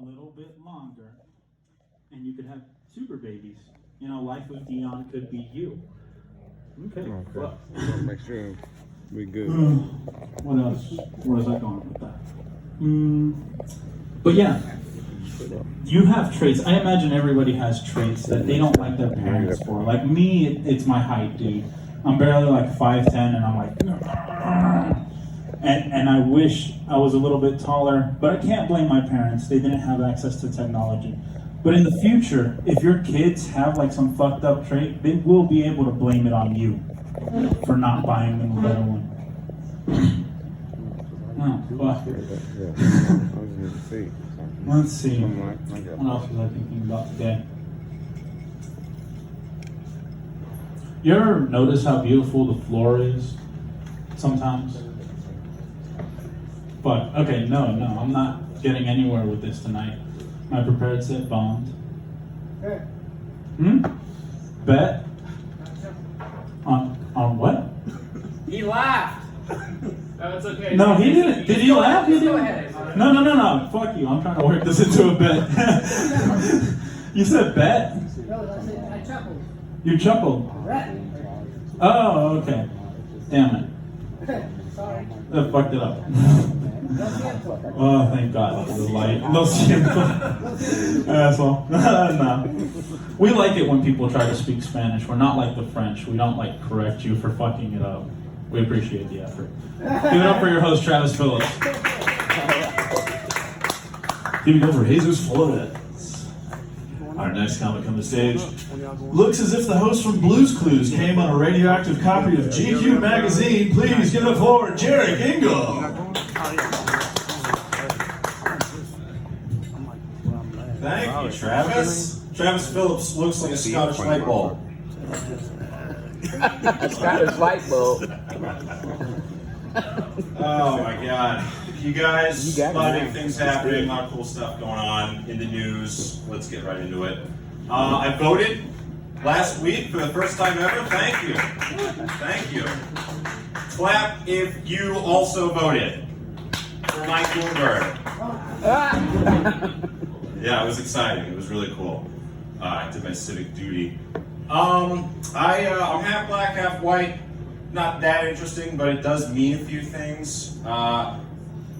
little bit longer, and you could have super babies. You know, life with Dion could be you. Okay. Well, Make sure we good. what else? Where was I going with that? But yeah, you have traits. I imagine everybody has traits that they don't like their parents for. Like me, it's my height, dude. I'm barely like 5'10", and I'm like, and I wish I was a little bit taller, but I can't blame my parents. They didn't have access to technology. But in the future, if your kids have like some fucked up trait, they will be able to blame it on you for not buying them a better one. Oh, fuck. Let's see. What else was I thinking about today? You ever notice how beautiful the floor is sometimes? But, okay, no, I'm not getting anywhere with this tonight. My prepared set bombed. Bet? On what? He laughed. Oh, it's okay. No, he didn't. Did he laugh? He Go didn't. ahead. No. Fuck you. I'm trying to work this into a bet. You said bet? No, I said I chuckled. You chuckled. Right. Oh, okay. Damn it. Sorry. That fucked it up. No siento. Oh, thank God. The light. No siento. Asshole. No. We like it when people try to speak Spanish. We're not like the French. We don't like correct you for fucking it up. We appreciate the effort. Give it up for your host, Travis Phillips. Give it up for Jesus Flores. Our next comic on the stage looks as if the host from Blue's Clues came on a radioactive copy of GQ magazine. Please give it up for Jarek Ingle. Thank you, Travis. Travis Phillips looks like a Scottish light bulb. Scottish light bulb. Oh my God. You guys, You a got lot it. of big things happening, a lot of cool stuff going on in the news. Let's get right into it. I voted last week for the first time ever. Thank you. Thank you. Clap if you also voted for Mike Bloomberg. Yeah, it was exciting. It was really cool. I did my civic duty. I'm half black, half white. Not that interesting, but it does mean a few things.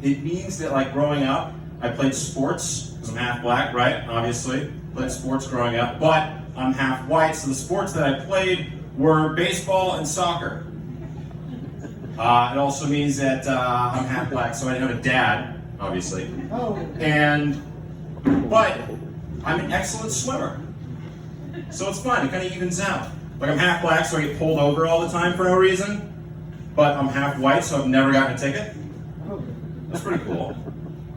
It means that, like, growing up, I played sports, because I'm half black, right? Obviously. Played sports growing up, but I'm half white, so the sports that I played were baseball and soccer. It also means that I'm half black, so I didn't have a dad, obviously. Oh. But I'm an excellent swimmer. So it's fun, it kind of evens out. Like, I'm half black, so I get pulled over all the time for no reason. But I'm half white, so I've never gotten a ticket. That's pretty cool.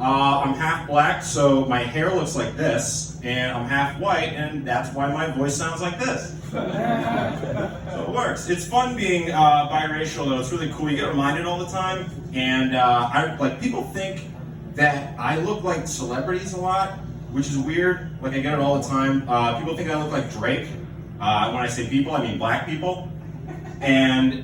I'm half black, so my hair looks like this, and I'm half white, and that's why my voice sounds like this. So it works. It's fun being biracial, though. It's really cool. You get reminded all the time, and people think that I look like celebrities a lot, which is weird. Like, I get it all the time. People think I look like Drake. When I say people, I mean black people. And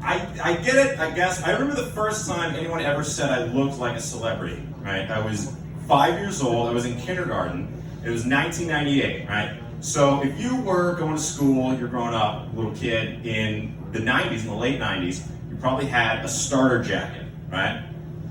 I get it, I guess. I remember the first time anyone ever said I looked like a celebrity, right? I was 5 years old, I was in kindergarten. It was 1998, right? So if you were going to school, you're growing up, little kid, in the 90s, in the late 90s, you probably had a starter jacket, right?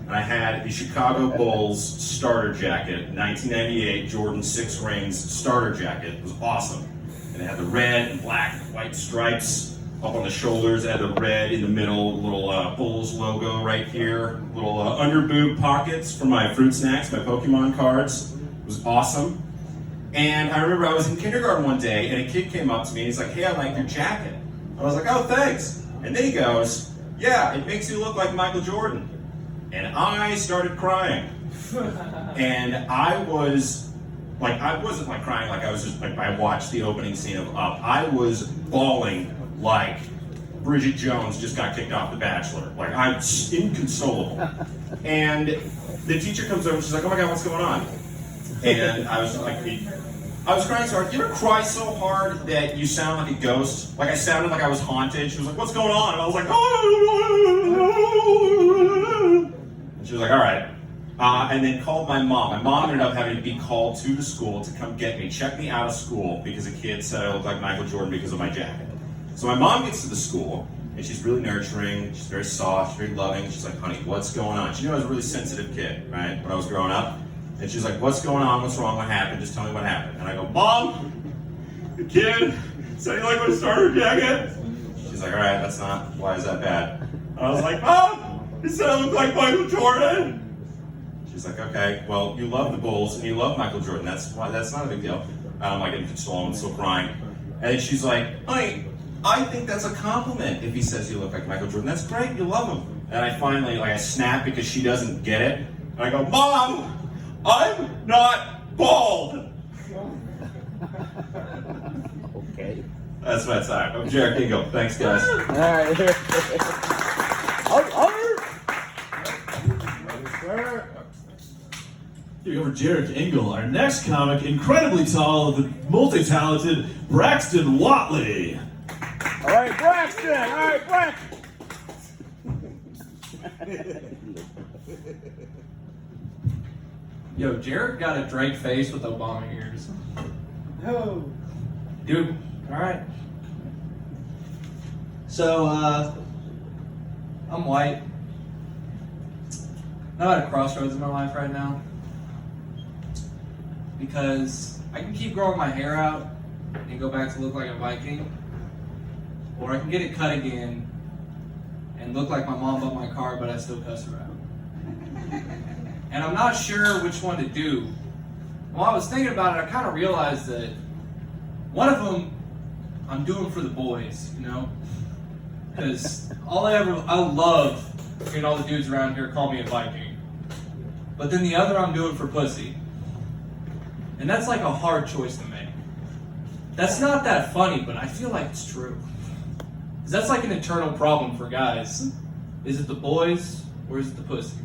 And I had the Chicago Bulls starter jacket, 1998 Jordan 6 Rings starter jacket. It was awesome. And it had the red and black and white stripes up on the shoulders. It had the red in the middle, little Bulls logo right here, little under boob pockets for my fruit snacks, my Pokemon cards. It was awesome. And I remember I was in kindergarten one day, and a kid came up to me and he's like, "Hey, I like your jacket." I was like, "Oh, thanks." And then he goes, "Yeah, it makes you look like Michael Jordan." And I started crying. And I wasn't like crying, like I was just like, I watched the opening scene of Up. I was bawling like Bridget Jones just got kicked off The Bachelor. Like, I'm inconsolable. And the teacher comes over and she's like, "Oh my God, what's going on?" And I was crying so hard. You ever cry so hard that you sound like a ghost? Like, I sounded like I was haunted. She was like, "What's going on?" And I was like, "Oh." And she was like, "All right, And then called my mom. My mom ended up having to be called to the school to come get me, check me out of school because a kid said I looked like Michael Jordan because of my jacket. So my mom gets to the school, and she's really nurturing, she's very soft, she's very loving. She's like, honey, what's going on? She knew I was a really sensitive kid, right, when I was growing up. And she's like, what's going on? What's wrong? What happened? Just tell me what happened. And I go, Mom, the kid said he liked my starter jacket. She's like, all right, that's not, why is that bad? And I was like, Mom, he said I look like Michael Jordan. She's like, okay, well, you love the Bulls and you love Michael Jordan. That's not a big deal. I'm like getting consoled and still crying. And she's like, honey, I think that's a compliment if he says you look like Michael Jordan. That's great, you love him. And I finally, I snap because she doesn't get it. And I go, Mom, I'm not bald. Okay. That's my time. I'm Jared Kingo. Thanks, guys. All right. Here over Jarek Engel, our next comic, incredibly tall, the multi-talented Braxton Watley. All right, Braxton. All right, Braxton. Yo, Jared got a Drake face with Obama ears. No. Dude, alright. So, I'm white. I'm at a crossroads in my life right now. Because I can keep growing my hair out and go back to look like a Viking. Or I can get it cut again and look like my mom bought my car, but I still cuss her out. And I'm not sure which one to do. While I was thinking about it, I kind of realized that one of them I'm doing for the boys, you know? Because I love hearing all the dudes around here call me a Viking. But then the other I'm doing for pussy. And that's like a hard choice to make. That's not that funny, but I feel like it's true. Because that's like an internal problem for guys. Is it the boys or is it the pussy?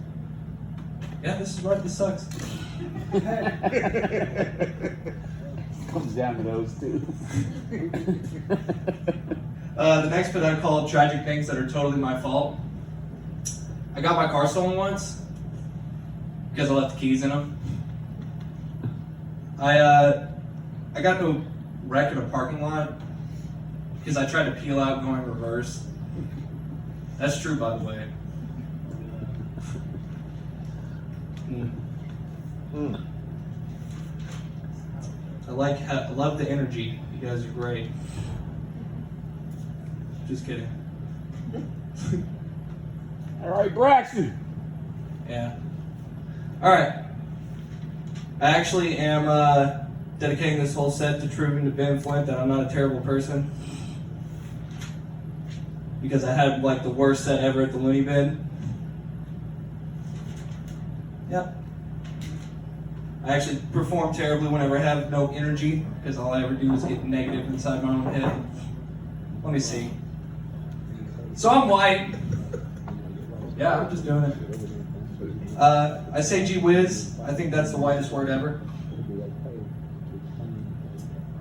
Yeah, this is right, this sucks. Comes down to those two. The next bit I call tragic things that are totally my fault. I got my car stolen once because I left the keys in them. I got into a wreck in a parking lot because I tried to peel out going reverse. That's true, by the way. I love the energy. You guys are great. Just kidding. All right, Braxton. Yeah. All right. I actually am dedicating this whole set to proving to Ben Flint that I'm not a terrible person. Because I had like the worst set ever at the Looney Bin. Yep. I actually perform terribly whenever I have no energy, because all I ever do is get negative inside my own head. Let me see. So I'm white. Yeah, I'm just doing it. I say gee whiz. I think that's the whitest word ever.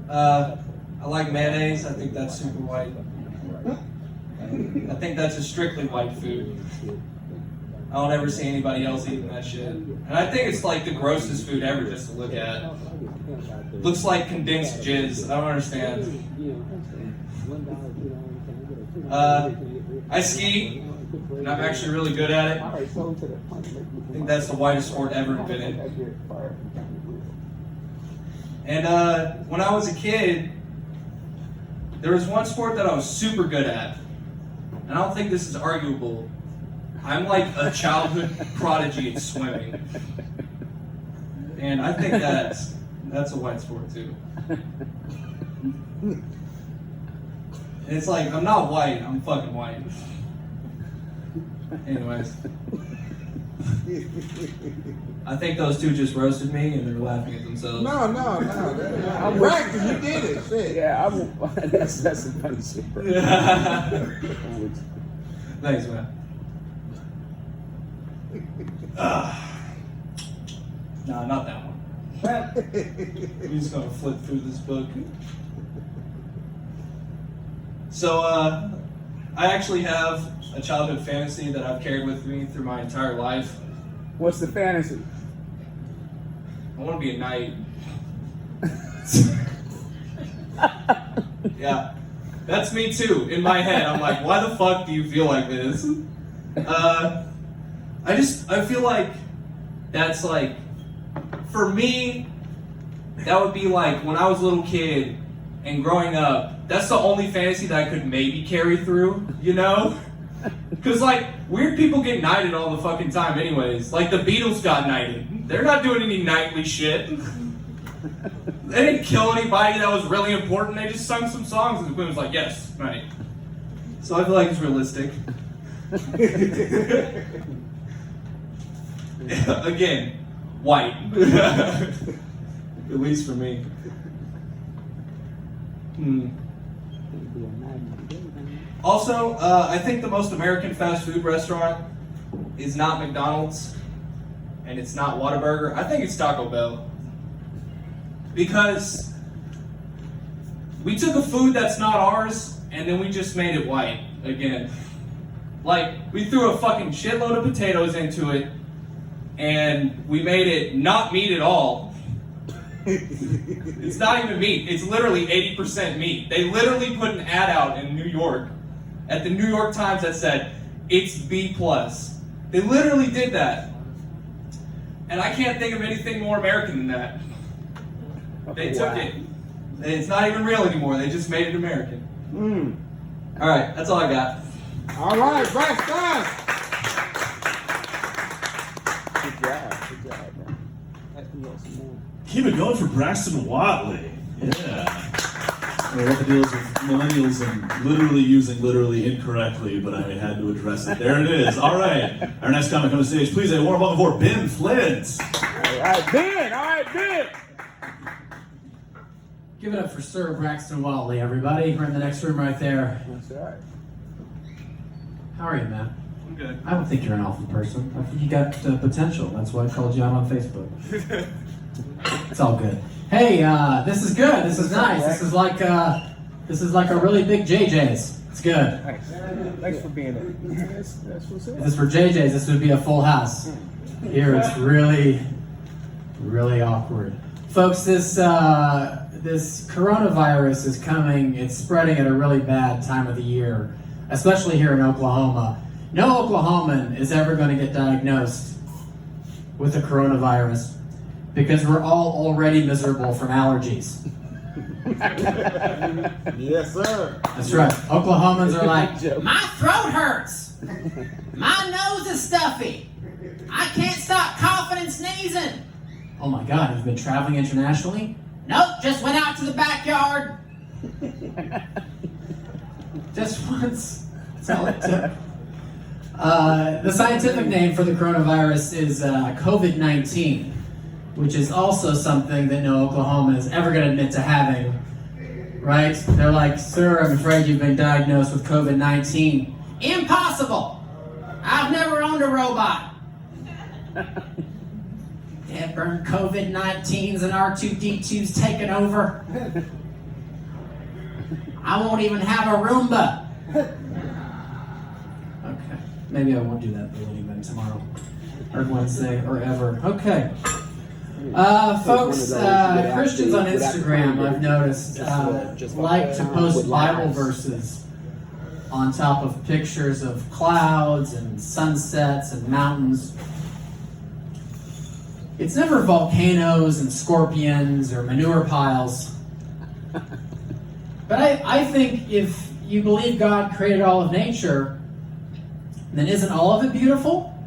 I like mayonnaise. I think that's super white. I think that's a strictly white food. I don't ever see anybody else eating that shit. And I think it's like the grossest food ever just to look at. Looks like condensed jizz. I don't understand. I ski, and I'm actually really good at it. I think that's the whitest sport ever invented. And when I was a kid, there was one sport that I was super good at. And I don't think this is arguable. I'm like a childhood prodigy at swimming. And I think that's a white sport too. And it's like, I'm not white, I'm fucking white. Anyways. I think those two just roasted me and they're laughing at themselves. No. I'm Braxton, you did it. Shit. Yeah, that's a funny shit. Thanks, man. No, not that one. I'm just gonna flip through this book. So, I actually have a childhood fantasy that I've carried with me through my entire life. What's the fantasy? I want to be a knight. Yeah, that's me too. In my head, I'm like, why the fuck do you feel like this? I feel like that's like, for me, that would be like when I was a little kid and growing up. That's the only fantasy that I could maybe carry through, you know? Because like weird people get knighted all the fucking time, anyways. Like the Beatles got knighted. They're not doing any knightly shit. They didn't kill anybody that was really important. They just sung some songs, and the queen was like, "Yes, knight." So I feel like it's realistic. Again, white. At least for me. Also, I think the most American fast food restaurant is not McDonald's, and it's not Whataburger. I think it's Taco Bell. Because we took a food that's not ours, and then we just made it white again. Like, we threw a fucking shitload of potatoes into it, and we made it not meat at all. It's not even meat. It's literally 80% meat. They literally put an ad out in New York at the New York Times that said, "It's B+." They literally did that. And I can't think of anything more American than that. They took it. And it's not even real anymore. They just made it American. All right, that's all I got. All right, Braxton. Good job, man. I think you got some more. Keep it going for Braxton Watley. Yeah. Well, what the deal is with millennials and literally using literally incorrectly, but I had to address it. There it is. All right. Our next comic on the stage, please, a warm welcome for Ben Flint. All right, Ben. All right, Ben. Give it up for Sir Braxton Watley, everybody. We're in the next room right there. That's all right. How are you, man? I'm good. I don't think you're an awful person. I think you got potential. That's why I called you out on Facebook. It's all good. Hey, this is good. This is nice. This is like a really big JJ's. It's good. Nice. Thanks for being there. That's what's If up. this were JJ's, this would be a full house. Here, it's really, really awkward. Folks, this coronavirus is coming. It's spreading at a really bad time of the year, especially here in Oklahoma. No Oklahoman is ever going to get diagnosed with the coronavirus because we're all already miserable from allergies. Yes, sir. That's right. Oklahomans are like, my throat hurts. My nose is stuffy. I can't stop coughing and sneezing. Oh my God, you've been traveling internationally? Nope, just went out to the backyard. Just once. That's all it took. The scientific name for the coronavirus is COVID-19, which is also something that no Oklahoman is ever going to admit to having, right? They're like, sir, I'm afraid you've been diagnosed with COVID-19. Impossible! I've never owned a robot. Dead burn COVID-19s and R2-D2s taking over. I won't even have a Roomba. Okay, maybe I won't do that then tomorrow, or Wednesday, or ever. Okay. Folks, Christians on Instagram, I've noticed, like to post Bible verses on top of pictures of clouds and sunsets and mountains. It's never volcanoes and scorpions or manure piles. But I think if you believe God created all of nature, then isn't all of it beautiful?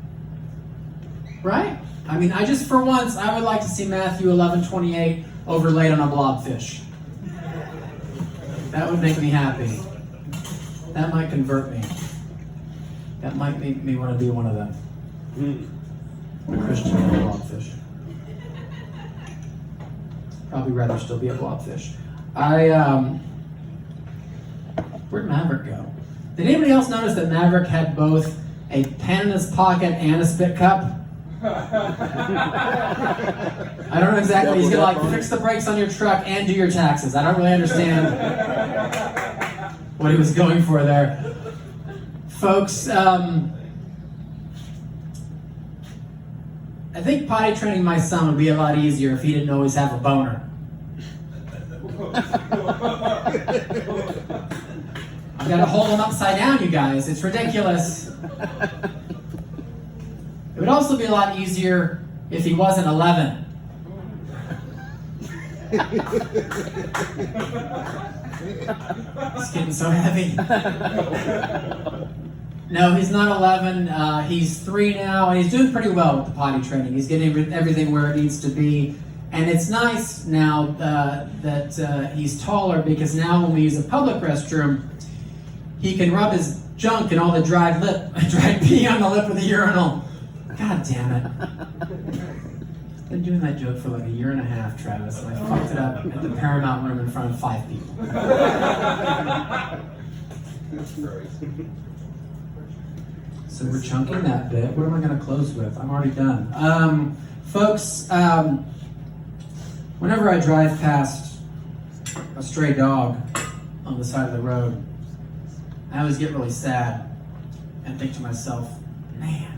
Right? I mean, for once, I would like to see Matthew 11:28 overlaid on a blobfish. That would make me happy. That might convert me. That might make me want to be one of them. A Christian and a blobfish. Probably rather still be a blobfish. Where'd Maverick go? Did anybody else notice that Maverick had both a pen in his pocket and a spit cup? I don't know exactly. He's gonna like fix the brakes on your truck and do your taxes. I don't really understand what he was going for there. Folks, I think potty training my son would be a lot easier if he didn't always have a boner. I've got to hold him upside down, you guys. It's ridiculous. It would also be a lot easier if he wasn't 11. It's getting so heavy. No, he's not 11. He's 3 now, and he's doing pretty well with the potty training. He's getting everything where it needs to be. And it's nice now that he's taller, because now when we use a public restroom, he can rub his junk and all the dried pee on the lip of the urinal. God damn it. I've been doing that joke for like 1.5 years, Travis, and I fucked it up at the Paramount Room in front of 5 people. So we're chunking that bit. What am I going to close with? I'm already done. Folks, whenever I drive past a stray dog on the side of the road, I always get really sad and think to myself, man,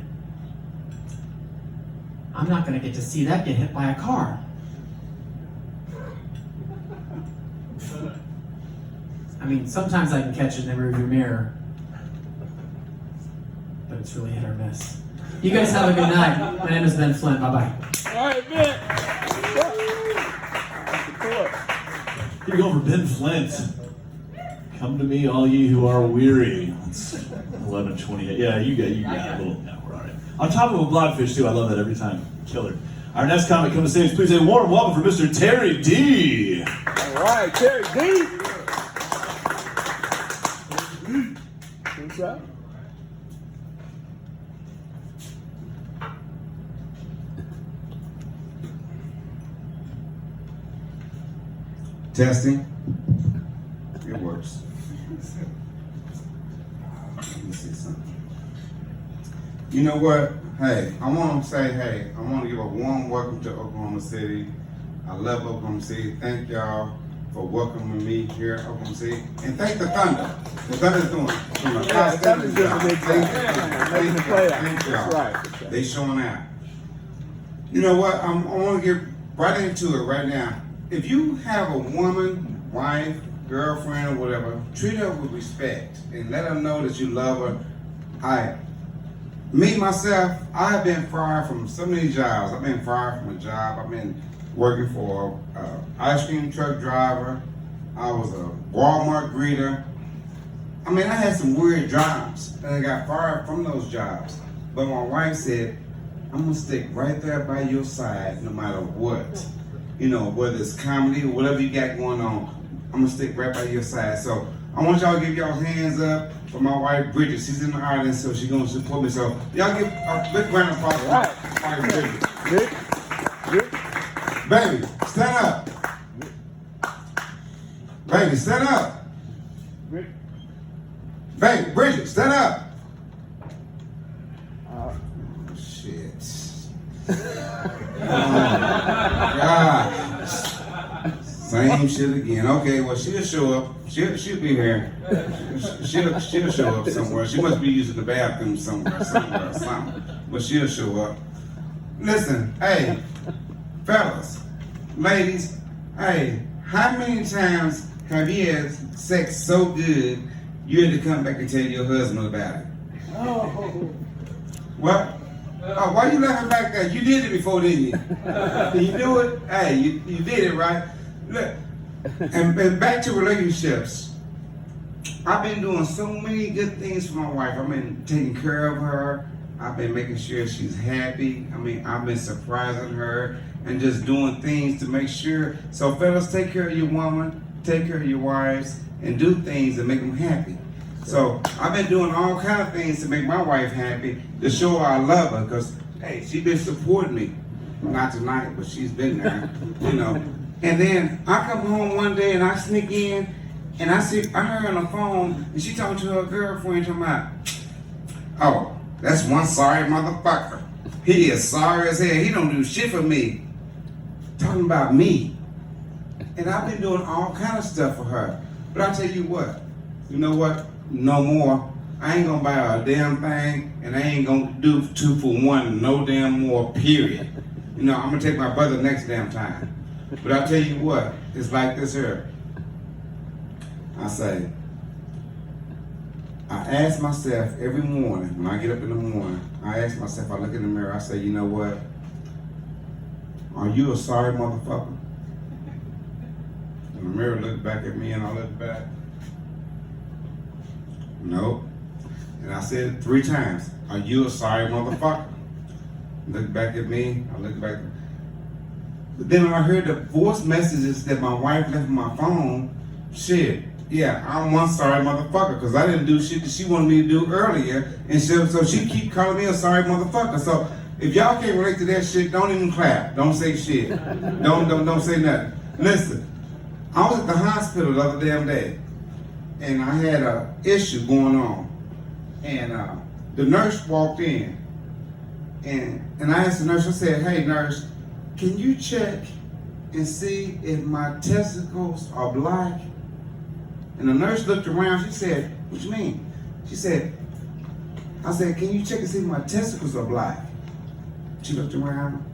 I'm not going to get to see that get hit by a car. I mean, sometimes I can catch it in the rearview mirror, but it's really hit or miss. You guys have a good night. My name is Ben Flint. Bye-bye. All right, Ben. Here we go for Ben Flint. Come to me, all ye who are weary. It's 11:28. Yeah, you got a little. Yeah, we're all right. On top of a blobfish too. I love that every time. Killer. Our next comic comes to stage. Please a warm welcome for Mr. Terry D. All right, Terry D. What's up? Testing. It works. Let me see something. You know what? Hey, I want to say, I want to give a warm welcome to Oklahoma City. I love Oklahoma City. Thank y'all for welcoming me here at Oklahoma City. And thank the Thunder. The Thunder's doing a outstanding job. Thank y'all. That's right. They showing out. You know what? I want to get right into it right now. If you have a woman, wife, girlfriend, or whatever, treat her with respect and let her know that you love her. Me, myself, I've been fired from so many jobs. I've been fired from a job. I've been working for an ice cream truck driver. I was a Walmart greeter. I mean, I had some weird jobs, and I got fired from those jobs. But my wife said, I'm gonna stick right there by your side no matter what. You know, whether it's comedy or whatever you got going on, I'm gonna stick right by your side. So I want y'all to give y'all hands up for my wife Bridget. She's in the audience, so she's gonna support me. So y'all give a big round of applause for my wife Bridget. Good. Baby, stand up. Baby, stand up. Baby, Bridget, stand up. Shit. Oh, God. Same shit again. Okay, well, she'll show up. She'll be here. She'll show up somewhere. She must be using the bathroom somewhere or something. But she'll show up. Listen, hey, fellas, ladies, hey, how many times have you had sex so good you had to come back and tell your husband about it? Oh. What? Oh, why you laughing back there? You did it before, didn't you? Did you do it? Hey, you did it, right? Look, and back to relationships. I've been doing so many good things for my wife. I've been taking care of her. I've been making sure she's happy. I mean, I've been surprising her and just doing things to make sure. So fellas, take care of your woman, take care of your wives, and do things that make them happy. So I've been doing all kind of things to make my wife happy, to show her I love her, because, hey, she's been supporting me. Not tonight, but she's been there, you know. And then I come home one day and I sneak in and I heard her on the phone and she talking to her girlfriend talking about, oh, that's one sorry motherfucker. He is sorry as hell. He don't do shit for me. Talking about me. And I've been doing all kind of stuff for her. But I'll tell you what, you know what? No more. I ain't gonna buy a damn thing, and I ain't gonna do 2 for 1, no damn more, period. You know, I'm gonna take my brother next damn time. But I tell you what, it's like this here. I say, I ask myself every morning, when I get up in the morning, I ask myself, I look in the mirror, I say, you know what? Are you a sorry motherfucker? And the mirror looked back at me and I looked back. No. And I said it 3 times. Are you a sorry motherfucker? Look back at me. I looked back. But then when I heard the voice messages that my wife left on my phone, shit, yeah, I'm one sorry motherfucker because I didn't do shit that she wanted me to do earlier, and so she keep calling me a sorry motherfucker. So if y'all can't relate to that shit, don't even clap. Don't say shit. Don't say nothing. Listen, I was at the hospital the other damn day, and I had a issue going on. And the nurse walked in, and I asked the nurse, I said, hey nurse, can you check and see if my testicles are black? And the nurse looked around, she said, what you mean? She said, I said, can you check and see if my testicles are black? She looked around.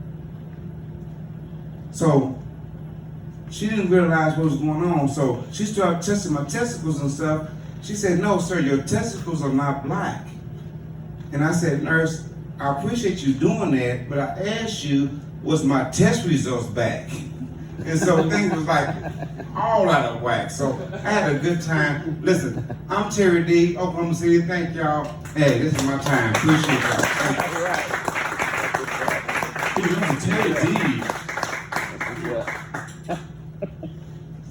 So she didn't realize what was going on, so she started testing my testicles and stuff. She said, no, sir, your testicles are not black. And I said, nurse, I appreciate you doing that, but I asked you, was my test results back? And so things was like all out of whack. So I had a good time. Listen, I'm Terry D, Oklahoma City. Thank y'all. Hey, this is my time. Appreciate y'all. Thank you. Terry D.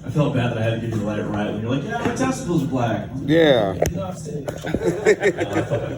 I felt bad that I had to give you the right when you're like, yeah, my testicles are black. Yeah. I felt bad.